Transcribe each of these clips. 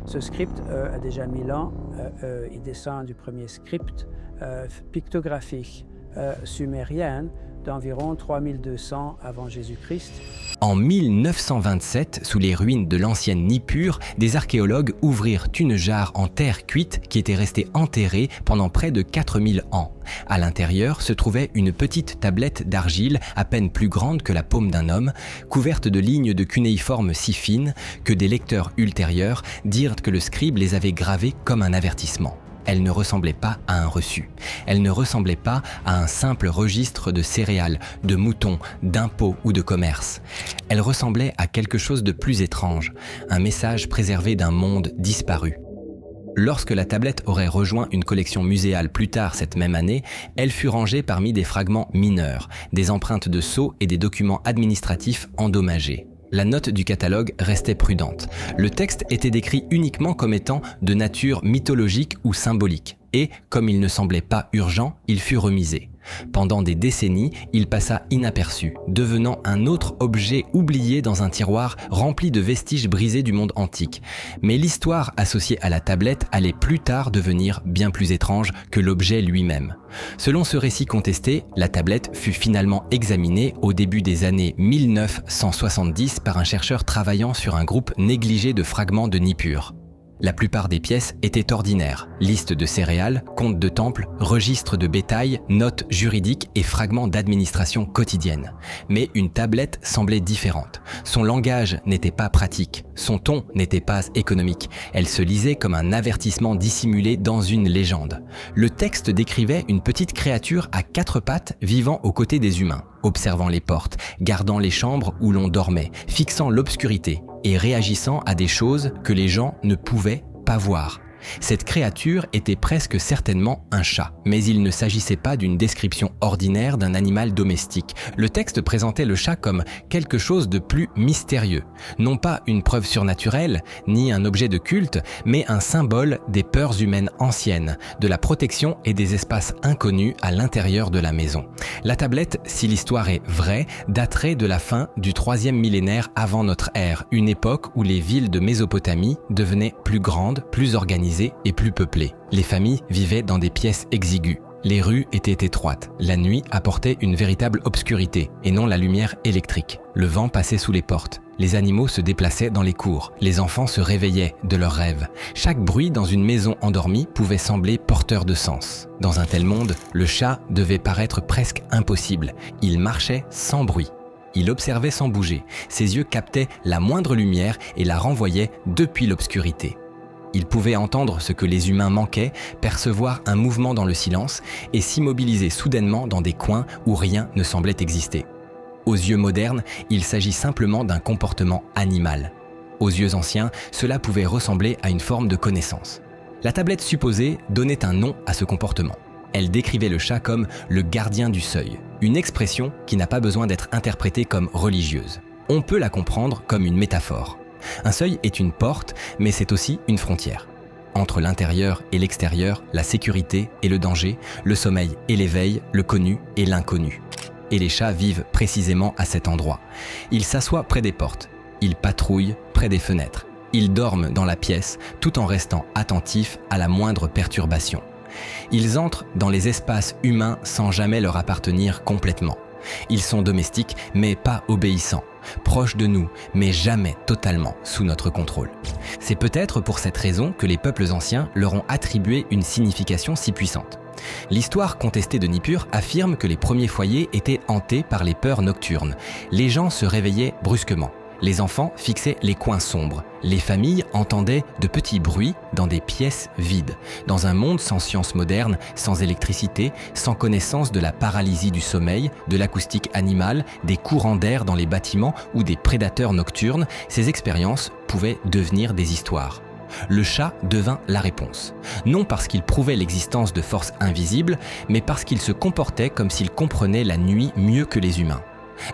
Ce script a déjà 1000 ans. Il descend du premier script pictographique sumérien d'environ 3200 avant Jésus-Christ. En 1927, sous les ruines de l'ancienne Nippur, des archéologues ouvrirent une jarre en terre cuite qui était restée enterrée pendant près de 4000 ans. À l'intérieur se trouvait une petite tablette d'argile à peine plus grande que la paume d'un homme, couverte de lignes de cunéiforme si fines que des lecteurs ultérieurs dirent que le scribe les avait gravées comme un avertissement. Elle ne ressemblait pas à un reçu. Elle ne ressemblait pas à un simple registre de céréales, de moutons, d'impôts ou de commerce. Elle ressemblait à quelque chose de plus étrange, un message préservé d'un monde disparu. Lorsque la tablette aurait rejoint une collection muséale plus tard cette même année, elle fut rangée parmi des fragments mineurs, des empreintes de sceaux et des documents administratifs endommagés. La note du catalogue restait prudente. Le texte était décrit uniquement comme étant de nature mythologique ou symbolique. Et, comme il ne semblait pas urgent, il fut remisé. Pendant des décennies, il passa inaperçu, devenant un autre objet oublié dans un tiroir rempli de vestiges brisés du monde antique. Mais l'histoire associée à la tablette allait plus tard devenir bien plus étrange que l'objet lui-même. Selon ce récit contesté, la tablette fut finalement examinée au début des années 1970 par un chercheur travaillant sur un groupe négligé de fragments de Nippur. La plupart des pièces étaient ordinaires. Liste de céréales, comptes de temple, registres de bétail, notes juridiques et fragments d'administration quotidienne. Mais une tablette semblait différente. Son langage n'était pas pratique. Son ton n'était pas économique. Elle se lisait comme un avertissement dissimulé dans une légende. Le texte décrivait une petite créature à 4 pattes vivant aux côtés des humains, observant les portes, gardant les chambres où l'on dormait, fixant l'obscurité et réagissant à des choses que les gens ne pouvaient pas voir. Cette créature était presque certainement un chat, mais il ne s'agissait pas d'une description ordinaire d'un animal domestique. Le texte présentait le chat comme quelque chose de plus mystérieux. Non pas une preuve surnaturelle, ni un objet de culte, mais un symbole des peurs humaines anciennes, de la protection et des espaces inconnus à l'intérieur de la maison. La tablette, si l'histoire est vraie, daterait de la fin du 3e millénaire avant notre ère, une époque où les villes de Mésopotamie devenaient plus grandes, plus organisées et plus peuplées. Les familles vivaient dans des pièces exiguës. Les rues étaient étroites. La nuit apportait une véritable obscurité et non la lumière électrique. Le vent passait sous les portes. Les animaux se déplaçaient dans les cours. Les enfants se réveillaient de leurs rêves. Chaque bruit dans une maison endormie pouvait sembler porteur de sens. Dans un tel monde, le chat devait paraître presque impossible. Il marchait sans bruit. Il observait sans bouger. Ses yeux captaient la moindre lumière et la renvoyaient depuis l'obscurité. Il pouvait entendre ce que les humains manquaient, percevoir un mouvement dans le silence et s'immobiliser soudainement dans des coins où rien ne semblait exister. Aux yeux modernes, il s'agit simplement d'un comportement animal. Aux yeux anciens, cela pouvait ressembler à une forme de connaissance. La tablette supposée donnait un nom à ce comportement. Elle décrivait le chat comme le gardien du seuil, une expression qui n'a pas besoin d'être interprétée comme religieuse. On peut la comprendre comme une métaphore. Un seuil est une porte, mais c'est aussi une frontière. Entre l'intérieur et l'extérieur, la sécurité et le danger, le sommeil et l'éveil, le connu et l'inconnu. Et les chats vivent précisément à cet endroit. Ils s'assoient près des portes, ils patrouillent près des fenêtres, ils dorment dans la pièce tout en restant attentifs à la moindre perturbation. Ils entrent dans les espaces humains sans jamais leur appartenir complètement. Ils sont domestiques, mais pas obéissants, proches de nous, mais jamais totalement sous notre contrôle. C'est peut-être pour cette raison que les peuples anciens leur ont attribué une signification si puissante. L'histoire contestée de Nippur affirme que les premiers foyers étaient hantés par les peurs nocturnes. Les gens se réveillaient brusquement. Les enfants fixaient les coins sombres. Les familles entendaient de petits bruits dans des pièces vides. Dans un monde sans science moderne, sans électricité, sans connaissance de la paralysie du sommeil, de l'acoustique animale, des courants d'air dans les bâtiments ou des prédateurs nocturnes, ces expériences pouvaient devenir des histoires. Le chat devint la réponse. Non parce qu'il prouvait l'existence de forces invisibles, mais parce qu'il se comportait comme s'il comprenait la nuit mieux que les humains.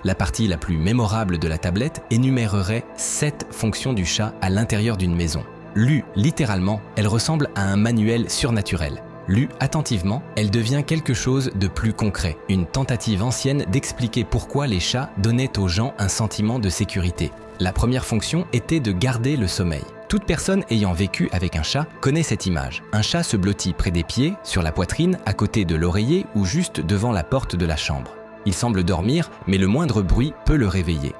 La partie la plus mémorable de la tablette énumérerait 7 fonctions du chat à l'intérieur d'une maison. Lue littéralement, elle ressemble à un manuel surnaturel. Lue attentivement, elle devient quelque chose de plus concret, une tentative ancienne d'expliquer pourquoi les chats donnaient aux gens un sentiment de sécurité. La première fonction était de garder le sommeil. Toute personne ayant vécu avec un chat connaît cette image. Un chat se blottit près des pieds, sur la poitrine, à côté de l'oreiller ou juste devant la porte de la chambre. Il semble dormir, mais le moindre bruit peut le réveiller.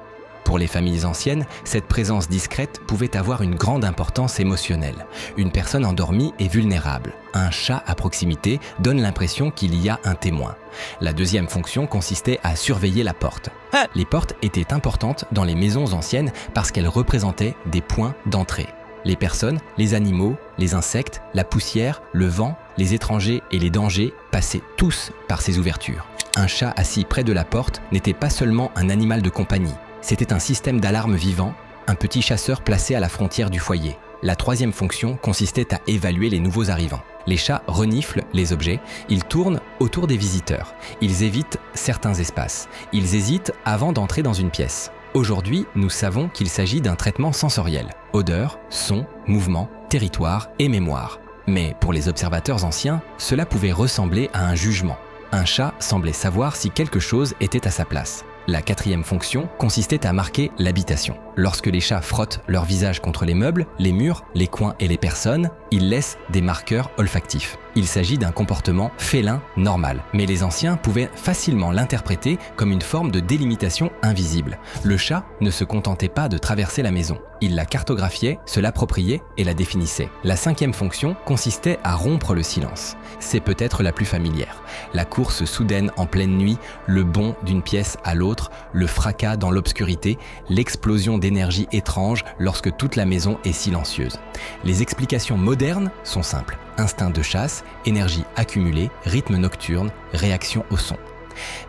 Pour les familles anciennes, cette présence discrète pouvait avoir une grande importance émotionnelle. Une personne endormie est vulnérable. Un chat à proximité donne l'impression qu'il y a un témoin. La deuxième fonction consistait à surveiller la porte. Les portes étaient importantes dans les maisons anciennes parce qu'elles représentaient des points d'entrée. Les personnes, les animaux, les insectes, la poussière, le vent, les étrangers et les dangers passaient tous par ces ouvertures. Un chat assis près de la porte n'était pas seulement un animal de compagnie. C'était un système d'alarme vivant, un petit chasseur placé à la frontière du foyer. La troisième fonction consistait à évaluer les nouveaux arrivants. Les chats reniflent les objets, ils tournent autour des visiteurs, ils évitent certains espaces, ils hésitent avant d'entrer dans une pièce. Aujourd'hui, nous savons qu'il s'agit d'un traitement sensoriel. Odeur, son, mouvement, territoire et mémoire. Mais pour les observateurs anciens, cela pouvait ressembler à un jugement. Un chat semblait savoir si quelque chose était à sa place. La quatrième fonction consistait à marquer l'habitation. Lorsque les chats frottent leur visage contre les meubles, les murs, les coins et les personnes, ils laissent des marqueurs olfactifs. Il s'agit d'un comportement félin normal, mais les anciens pouvaient facilement l'interpréter comme une forme de délimitation invisible. Le chat ne se contentait pas de traverser la maison. Il la cartographiait, se l'appropriait et la définissait. La cinquième fonction consistait à rompre le silence. C'est peut-être la plus familière. La course soudaine en pleine nuit, le bond d'une pièce à l'autre, le fracas dans l'obscurité, l'explosion d'énergie étrange lorsque toute la maison est silencieuse. Les explications modernes sont simples. Instinct de chasse, énergie accumulée, rythme nocturne, réaction au son.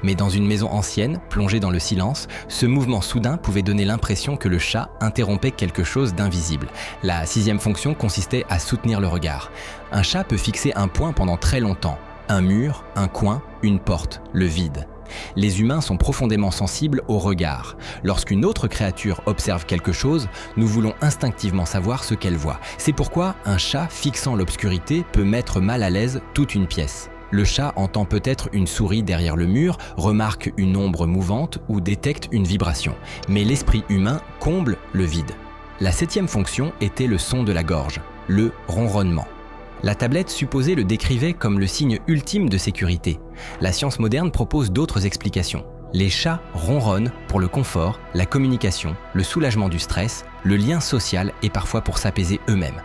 Mais dans une maison ancienne, plongée dans le silence, ce mouvement soudain pouvait donner l'impression que le chat interrompait quelque chose d'invisible. La sixième fonction consistait à soutenir le regard. Un chat peut fixer un point pendant très longtemps. Un mur, un coin, une porte, le vide. Les humains sont profondément sensibles au regard. Lorsqu'une autre créature observe quelque chose, nous voulons instinctivement savoir ce qu'elle voit. C'est pourquoi un chat fixant l'obscurité peut mettre mal à l'aise toute une pièce. Le chat entend peut-être une souris derrière le mur, remarque une ombre mouvante ou détecte une vibration. Mais l'esprit humain comble le vide. La septième fonction était le son de la gorge, le ronronnement. La tablette supposée le décrivait comme le signe ultime de sécurité. La science moderne propose d'autres explications. Les chats ronronnent pour le confort, la communication, le soulagement du stress, le lien social et parfois pour s'apaiser eux-mêmes.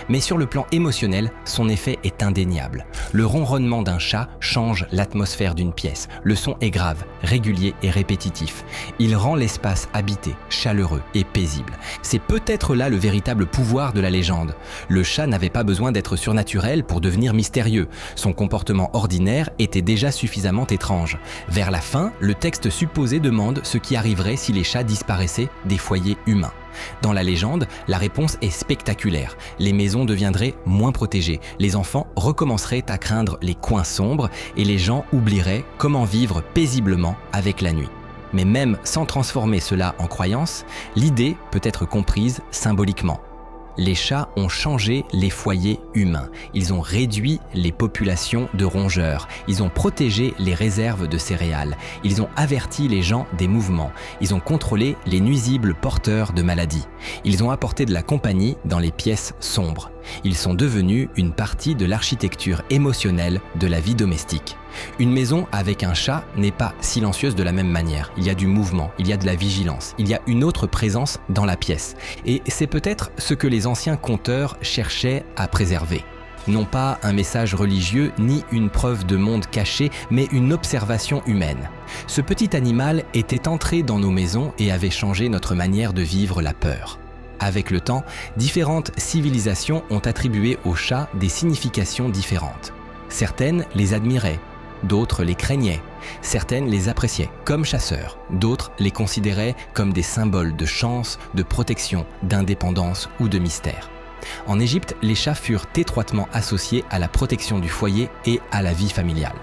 Mais sur le plan émotionnel, son effet est indéniable. Le ronronnement d'un chat change l'atmosphère d'une pièce. Le son est grave, régulier et répétitif. Il rend l'espace habité, chaleureux et paisible. C'est peut-être là le véritable pouvoir de la légende. Le chat n'avait pas besoin d'être surnaturel pour devenir mystérieux. Son comportement ordinaire était déjà suffisamment étrange. Vers la fin, le texte supposé demande ce qui arriverait si les chats disparaissaient des foyers humains. Dans la légende, la réponse est spectaculaire. Les maisons deviendraient moins protégées, les enfants recommenceraient à craindre les coins sombres et les gens oublieraient comment vivre paisiblement avec la nuit. Mais même sans transformer cela en croyance, l'idée peut être comprise symboliquement. Les chats ont changé les foyers humains. Ils ont réduit les populations de rongeurs. Ils ont protégé les réserves de céréales. Ils ont averti les gens des mouvements. Ils ont contrôlé les nuisibles porteurs de maladies. Ils ont apporté de la compagnie dans les pièces sombres. Ils sont devenus une partie de l'architecture émotionnelle de la vie domestique. Une maison avec un chat n'est pas silencieuse de la même manière. Il y a du mouvement, il y a de la vigilance, il y a une autre présence dans la pièce. Et c'est peut-être ce que les anciens conteurs cherchaient à préserver. Non pas un message religieux ni une preuve de monde caché, mais une observation humaine. Ce petit animal était entré dans nos maisons et avait changé notre manière de vivre la peur. Avec le temps, différentes civilisations ont attribué aux chats des significations différentes. Certaines les admiraient, d'autres les craignaient, certaines les appréciaient comme chasseurs, d'autres les considéraient comme des symboles de chance, de protection, d'indépendance ou de mystère. En Égypte, les chats furent étroitement associés à la protection du foyer et à la vie familiale.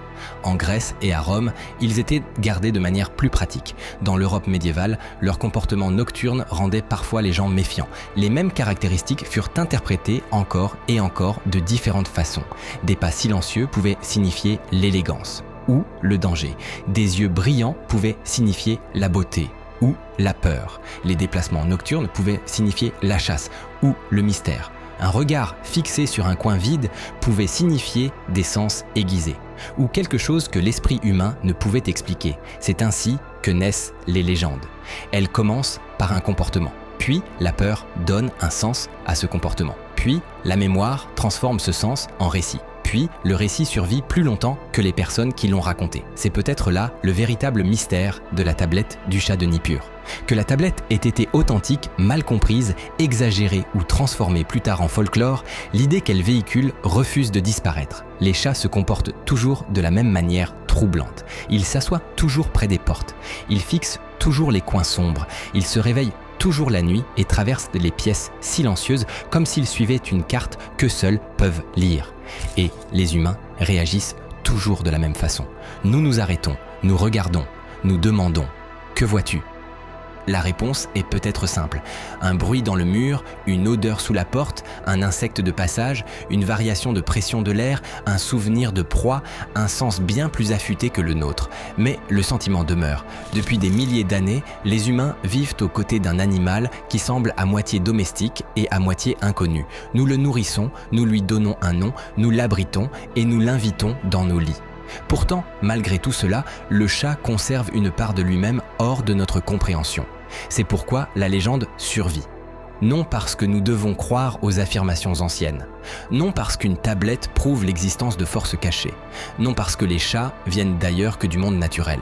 En Grèce et à Rome, ils étaient gardés de manière plus pratique. Dans l'Europe médiévale, leur comportement nocturne rendait parfois les gens méfiants. Les mêmes caractéristiques furent interprétées encore et encore de différentes façons. Des pas silencieux pouvaient signifier l'élégance ou le danger. Des yeux brillants pouvaient signifier la beauté ou la peur. Les déplacements nocturnes pouvaient signifier la chasse ou le mystère. Un regard fixé sur un coin vide pouvait signifier des sens aiguisés, ou quelque chose que l'esprit humain ne pouvait expliquer. C'est ainsi que naissent les légendes. Elles commencent par un comportement, puis la peur donne un sens à ce comportement, puis la mémoire transforme ce sens en récit. Puis, le récit survit plus longtemps que les personnes qui l'ont raconté. C'est peut-être là le véritable mystère de la tablette du chat de Nippur. Que la tablette ait été authentique, mal comprise, exagérée ou transformée plus tard en folklore, l'idée qu'elle véhicule refuse de disparaître. Les chats se comportent toujours de la même manière troublante. Ils s'assoient toujours près des portes. Ils fixent toujours les coins sombres. Ils se réveillent toujours la nuit et traversent les pièces silencieuses comme s'ils suivaient une carte que seuls peuvent lire. Et les humains réagissent toujours de la même façon. Nous nous arrêtons, nous regardons, nous demandons « Que vois-tu » ? La réponse est peut-être simple. Un bruit dans le mur, une odeur sous la porte, un insecte de passage, une variation de pression de l'air, un souvenir de proie, un sens bien plus affûté que le nôtre. Mais le sentiment demeure. Depuis des milliers d'années, les humains vivent aux côtés d'un animal qui semble à moitié domestique et à moitié inconnu. Nous le nourrissons, nous lui donnons un nom, nous l'abritons et nous l'invitons dans nos lits. Pourtant, malgré tout cela, le chat conserve une part de lui-même hors de notre compréhension. C'est pourquoi la légende survit. Non parce que nous devons croire aux affirmations anciennes. Non parce qu'une tablette prouve l'existence de forces cachées. Non parce que les chats viennent d'ailleurs que du monde naturel.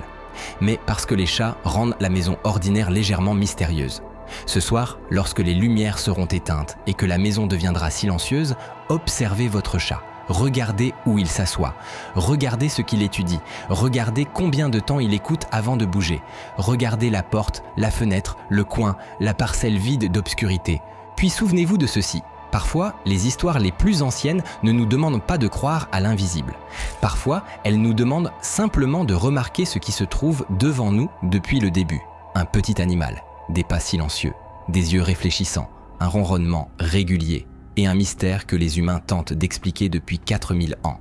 Mais parce que les chats rendent la maison ordinaire légèrement mystérieuse. Ce soir, lorsque les lumières seront éteintes et que la maison deviendra silencieuse, observez votre chat. Regardez où il s'assoit, regardez ce qu'il étudie, regardez combien de temps il écoute avant de bouger, regardez la porte, la fenêtre, le coin, la parcelle vide d'obscurité. Puis souvenez-vous de ceci, parfois les histoires les plus anciennes ne nous demandent pas de croire à l'invisible. Parfois, elles nous demandent simplement de remarquer ce qui se trouve devant nous depuis le début. Un petit animal, des pas silencieux, des yeux réfléchissants, un ronronnement régulier, et un mystère que les humains tentent d'expliquer depuis 4000 ans.